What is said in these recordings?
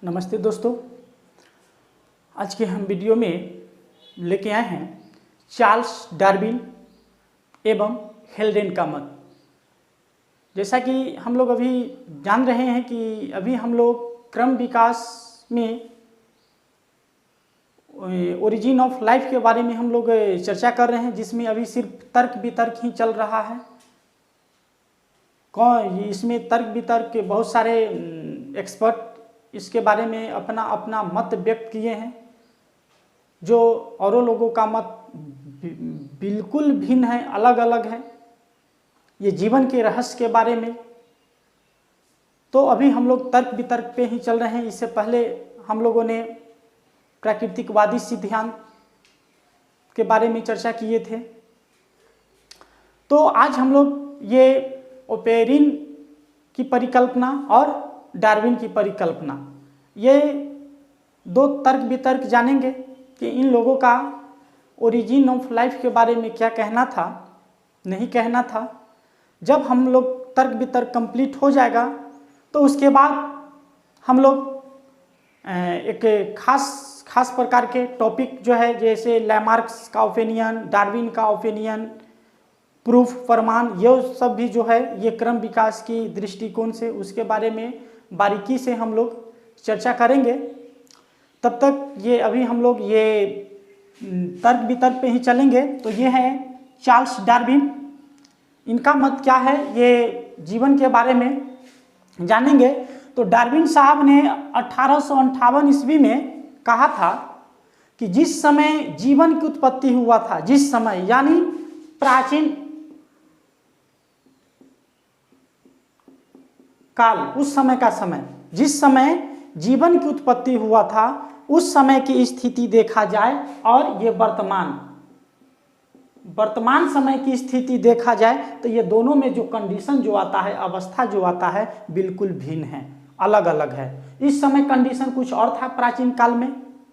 नमस्ते दोस्तों, आज के हम वीडियो में लेके आए हैं चार्ल्स डार्विन एवं हेल्डेन का मत। जैसा कि हम लोग अभी जान रहे हैं कि अभी हम लोग क्रम विकास में ओरिजिन ऑफ लाइफ के बारे में हम लोग चर्चा कर रहे हैं, जिसमें अभी सिर्फ तर्क वितर्क ही चल रहा है। इसमें तर्क वितर्क के बहुत सारे एक्सपर्ट इसके बारे में अपना अपना मत व्यक्त किए हैं, जो औरों लोगों का मत बिल्कुल भिन्न है, अलग अलग है ये जीवन के रहस्य के बारे में। तो अभी हम लोग तर्क वितर्क पे ही चल रहे हैं। इससे पहले हम लोगों ने प्राकृतिकवादी सिद्धांत के बारे में चर्चा किए थे। तो आज हम लोग ये ओपेरिन की परिकल्पना और डार्विन की परिकल्पना, ये दो तर्क वितर्क जानेंगे कि इन लोगों का ओरिजिन ऑफ लाइफ के बारे में क्या कहना था, नहीं कहना था। जब हम लोग तर्क वितर्क कंप्लीट हो जाएगा तो उसके बाद हम लोग एक खास प्रकार के टॉपिक जो है, जैसे लैमार्क्स का ओपिनियन, डार्विन का ओपिनियन, प्रूफ, प्रमाण, ये सब भी जो है ये क्रम विकास की दृष्टिकोण से उसके बारे में बारीकी से हम लोग चर्चा करेंगे। तब तक ये अभी हम लोग ये तर्क वितर्क पे ही चलेंगे। तो ये है चार्ल्स डार्विन, इनका मत क्या है ये जीवन के बारे में जानेंगे। तो डार्विन साहब ने 1858 ईस्वी में कहा था कि जिस समय जीवन की उत्पत्ति हुआ था, जिस समय यानी प्राचीन काल, उस समय का समय, जिस समय जीवन की उत्पत्ति हुआ था उस समय की स्थिति देखा जाए और ये वर्तमान समय की स्थिति देखा जाए तो ये दोनों में जो कंडीशन जो आता है, अवस्था जो आता है, बिल्कुल भिन्न है, अलग अलग है। इस समय कंडीशन कुछ और था प्राचीन काल में,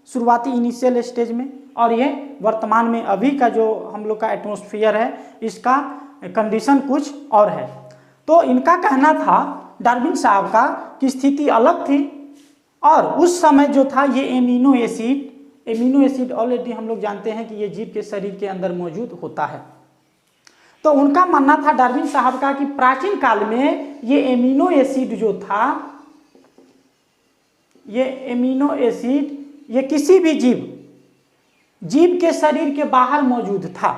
शुरुआती इनिशियल स्टेज में, और ये वर्तमान में अभी का जो हम लोग का एटमॉस्फेयर है, इसका कंडीशन कुछ और है। तो इनका कहना था डार्विन साहब का कि स्थिति अलग थी, और उस समय जो था ये एमिनो एसिड ऑलरेडी हम लोग जानते हैं कि ये जीव के शरीर के अंदर मौजूद होता है। तो उनका मानना था डार्विन साहब का कि प्राचीन काल में ये एमिनो एसिड जो था, ये एमिनो एसिड ये किसी भी जीव के शरीर के बाहर मौजूद था,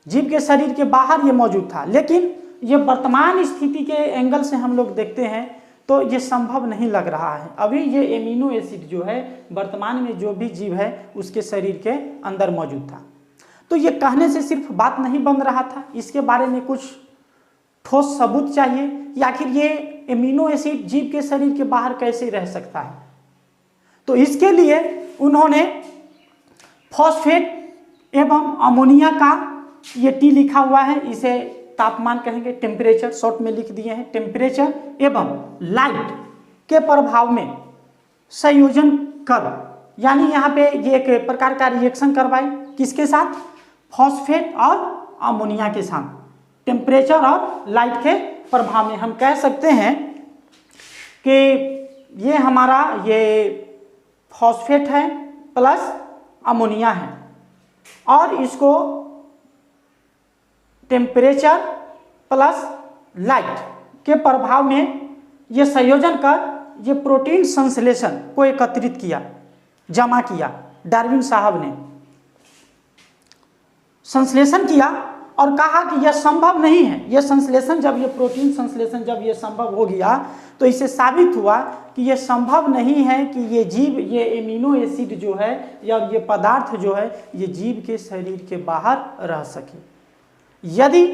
जीव के शरीर के बाहर ये मौजूद था। लेकिन ये वर्तमान स्थिति के एंगल से हम लोग देखते हैं तो ये संभव नहीं लग रहा है। अभी ये एमिनो एसिड जो है वर्तमान में जो भी जीव है उसके शरीर के अंदर मौजूद था। तो ये कहने से सिर्फ बात नहीं बन रहा था, इसके बारे में कुछ ठोस सबूत चाहिए कि आखिर ये एमिनो एसिड जीव के शरीर के बाहर कैसे रह सकता है। तो इसके लिए उन्होंने फॉस्फेट एवं अमोनिया का, ये टी लिखा हुआ है, इसे तापमान कहेंगे, टेम्परेचर शॉर्ट में लिख दिए हैं, टेम्परेचर एवं लाइट के प्रभाव में संयोजन कर, यानी यहाँ पे ये एक प्रकार का रिएक्शन करवाए, किसके साथ? फॉस्फेट और अमोनिया के साथ, टेम्परेचर और लाइट के प्रभाव में। हम कह सकते हैं कि ये हमारा ये फॉस्फेट है प्लस अमोनिया है, और इसको टेम्परेचर प्लस लाइट के प्रभाव में ये संयोजन कर ये प्रोटीन संश्लेषण को एकत्रित किया, जमा किया। डार्विन साहब ने संश्लेषण किया और कहा कि यह संभव नहीं है। यह संश्लेषण, जब ये प्रोटीन संश्लेषण जब ये संभव हो गया तो इससे साबित हुआ कि यह संभव नहीं है कि ये जीव, ये एमिनो एसिड जो है या ये पदार्थ जो है, ये जीव के शरीर के बाहर रह सके। यदि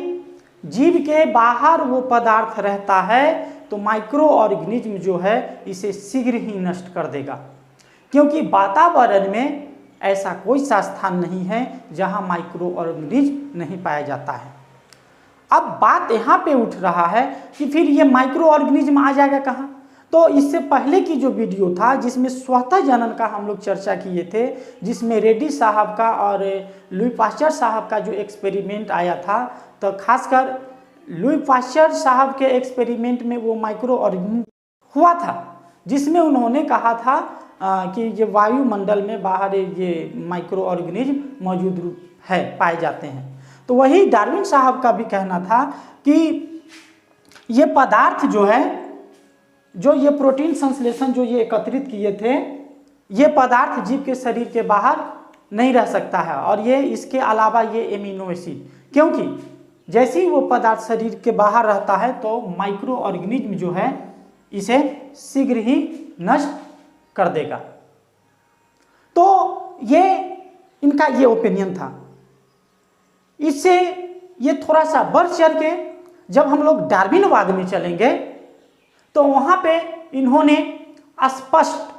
जीव के बाहर वो पदार्थ रहता है तो माइक्रो ऑर्गेनिज्म जो है इसे शीघ्र ही नष्ट कर देगा, क्योंकि वातावरण में ऐसा कोई सा स्थान नहीं है जहां माइक्रो ऑर्गेनिज्म नहीं पाया जाता है। अब बात यहाँ पे उठ रहा है कि फिर ये माइक्रो ऑर्गेनिज्म आ जाएगा कहाँ? तो इससे पहले की जो वीडियो था जिसमें स्वतः जनन का हम लोग चर्चा किए थे, जिसमें रेड्डी साहब का और लुई पाश्चर साहब का जो एक्सपेरिमेंट आया था, तो खासकर लुई पाश्चर साहब के एक्सपेरिमेंट में वो माइक्रो ऑर्गेनिज्म हुआ था। जिसमें उन्होंने कहा था कि ये वायुमंडल में बाहर ये माइक्रो ऑर्गेनिज्म मौजूद है, पाए जाते हैं। तो वही डार्विन साहब का भी कहना था कि ये पदार्थ जो है, जो ये प्रोटीन संश्लेषण जो ये एकत्रित किए थे, ये पदार्थ जीव के शरीर के बाहर नहीं रह सकता है, और ये इसके अलावा ये एमिनो एसिड, क्योंकि जैसे ही वो पदार्थ शरीर के बाहर रहता है तो माइक्रो ऑर्गेनिज्म जो है इसे शीघ्र ही नष्ट कर देगा। तो ये इनका ये ओपिनियन था। इससे ये थोड़ा सा बढ़ चढ़ के जब हम लोग डार्विनवाद में चलेंगे तो वहाँ पे इन्होंने स्पष्ट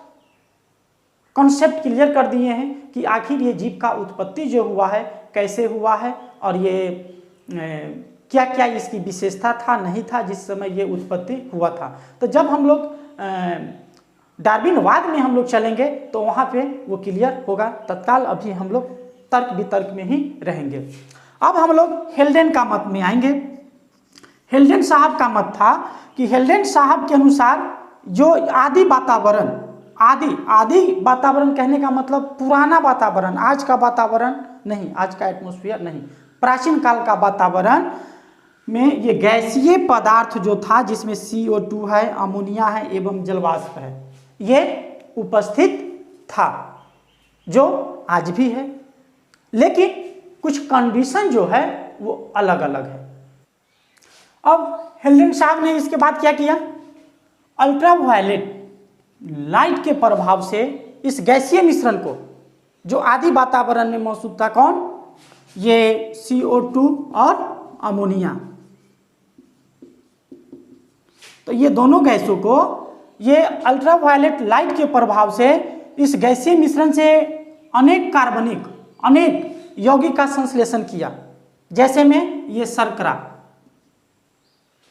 कॉन्सेप्ट क्लियर कर दिए हैं कि आखिर ये जीव का उत्पत्ति जो हुआ है कैसे हुआ है, और ये क्या क्या इसकी विशेषता था नहीं था जिस समय ये उत्पत्ति हुआ था। तो जब हम लोग डार्विनवाद में हम लोग चलेंगे तो वहाँ पे वो क्लियर होगा। तत्काल अभी हम लोग तर्क वितर्क में ही रहेंगे। अब हम लोग हेल्डेन का मत में आएंगे। हेल्डेन साहब का मत था कि हेल्डेन साहब के अनुसार जो आदि वातावरण, आदि वातावरण कहने का मतलब पुराना वातावरण, आज का वातावरण नहीं, आज का एटमॉस्फेयर नहीं, प्राचीन काल का वातावरण में ये गैसीय पदार्थ जो था जिसमें CO2 है, अमोनिया है एवं जलवाष्प है, ये उपस्थित था, जो आज भी है, लेकिन कुछ कंडीशन जो है वो अलग अलग है। अब हेल्डेन साहब ने इसके बाद क्या किया, अल्ट्रावायलेट लाइट के प्रभाव से इस गैसीय मिश्रण को जो आदि वातावरण में मौजूद था, कौन, ये CO2 और अमोनिया, तो ये दोनों गैसों को ये अल्ट्रावायलेट लाइट के प्रभाव से इस गैसीय मिश्रण से अनेक कार्बनिक, अनेक यौगिक का संश्लेषण किया, जैसे में ये शर्करा।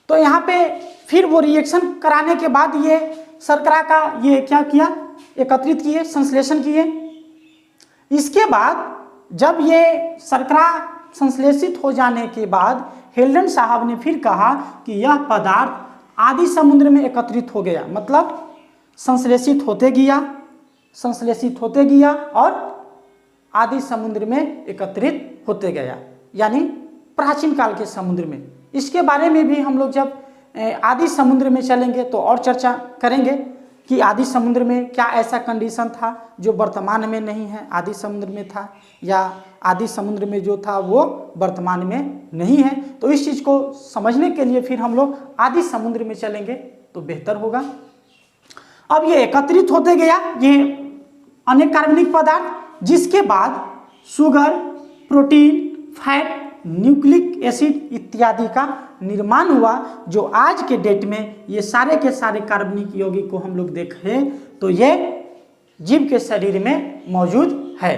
तो यहाँ पे फिर वो रिएक्शन कराने के बाद ये शर्करा का ये क्या किया, एकत्रित किए, संश्लेषण किए। इसके बाद जब ये शर्करा संश्लेषित हो जाने के बाद हेल्डेन साहब ने फिर कहा कि यह पदार्थ आदि समुद्र में एकत्रित हो गया, मतलब संश्लेषित होते गया और आदि समुद्र में एकत्रित होते गया, यानी प्राचीन काल के समुद्र में। इसके बारे में भी हम लोग जब आदि समुद्र में चलेंगे तो और चर्चा करेंगे कि आदि समुद्र में क्या ऐसा कंडीशन था जो वर्तमान में नहीं है, आदि समुद्र में था, या आदि समुद्र में जो था वो वर्तमान में नहीं है। तो इस चीज़ को समझने के लिए फिर हम लोग आदि समुद्र में चलेंगे तो बेहतर होगा। अब ये एकत्रित होते गया ये अनेक कार्बनिक पदार्थ, जिसके बाद sugar, protein, fat, nucleic acid इत्यादि का निर्माण हुआ, जो आज के डेट में ये सारे के सारे कार्बनिक यौगिक को हम लोग देखें तो ये जीव के शरीर में मौजूद है।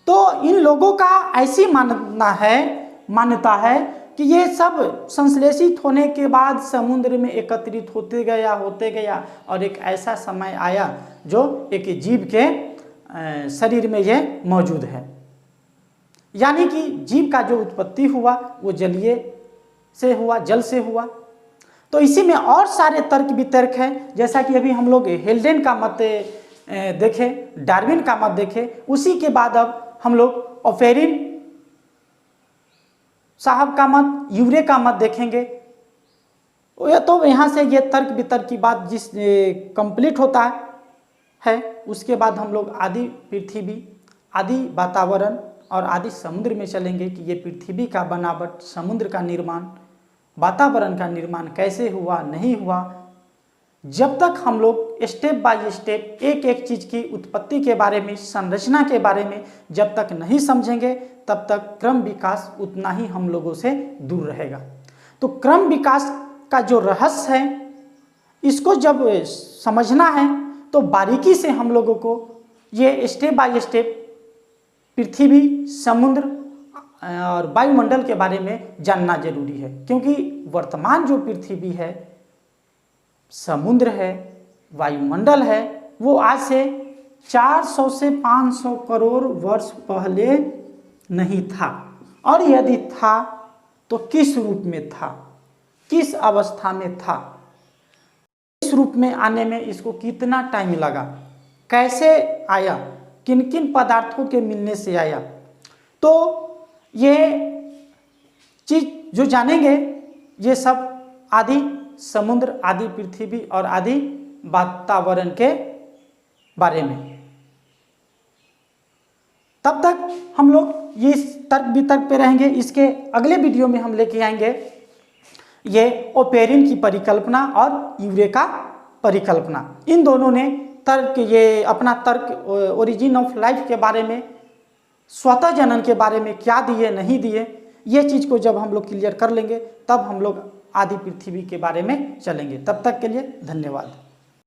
तो इन लोगों का ऐसी मान्यता है कि ये सब संश्लेषित होने के बाद समुद्र में एकत्रित होते गया और एक ऐसा समय आया जो एक जीव के शरीर में ये मौजूद है, यानी कि जीव का जो उत्पत्ति हुआ वो जलीय से हुआ, जल से हुआ। तो इसी में और सारे तर्क वितर्क हैं, जैसा कि अभी हम लोग हेल्डेन का मत देखें, डार्विन का मत देखें, उसी के बाद अब हम लोग ओफेरिन साहब का मत, यूरे का मत देखेंगे। तो यहाँ से ये तर्क वितर्क की बात जिस कंप्लीट होता है, उसके बाद हम लोग आदि पृथ्वी, आदि वातावरण और आदि समुद्र में चलेंगे कि ये पृथ्वी का बनावट, समुद्र का निर्माण, वातावरण का निर्माण कैसे हुआ, नहीं हुआ। जब तक हम लोग स्टेप बाय स्टेप एक एक चीज़ की उत्पत्ति के बारे में, संरचना के बारे में जब तक नहीं समझेंगे, तब तक क्रम विकास उतना ही हम लोगों से दूर रहेगा। तो क्रम विकास का जो रहस्य है, इसको जब समझना है तो बारीकी से हम लोगों को ये स्टेप बाय स्टेप पृथ्वी, समुद्र और वायुमंडल के बारे में जानना जरूरी है, क्योंकि वर्तमान जो पृथ्वी है, समुद्र है, वायुमंडल है, वो आज से 400 से 500 करोड़ वर्ष पहले नहीं था, और यदि था तो किस रूप में था, किस अवस्था में था। इस रूप में आने में इसको कितना टाइम लगा, कैसे आया, किन किन पदार्थों के मिलने से आया। तो ये चीज जो जानेंगे ये सब आदि समुद्र, आदि पृथ्वी और आदि वातावरण के बारे में। तब तक हम लोग ये तर्क वितर्क पे रहेंगे। इसके अगले वीडियो में हम लेके आएंगे ये ओपेरिन की परिकल्पना और यूरेका परिकल्पना। इन दोनों ने तर्क, ये अपना तर्क ओरिजिन ऑफ लाइफ के बारे में, स्वतः जनन के बारे में क्या दिए नहीं दिए, ये चीज़ को जब हम लोग क्लियर कर लेंगे तब हम लोग आदि पृथ्वी के बारे में चलेंगे। तब तक के लिए धन्यवाद।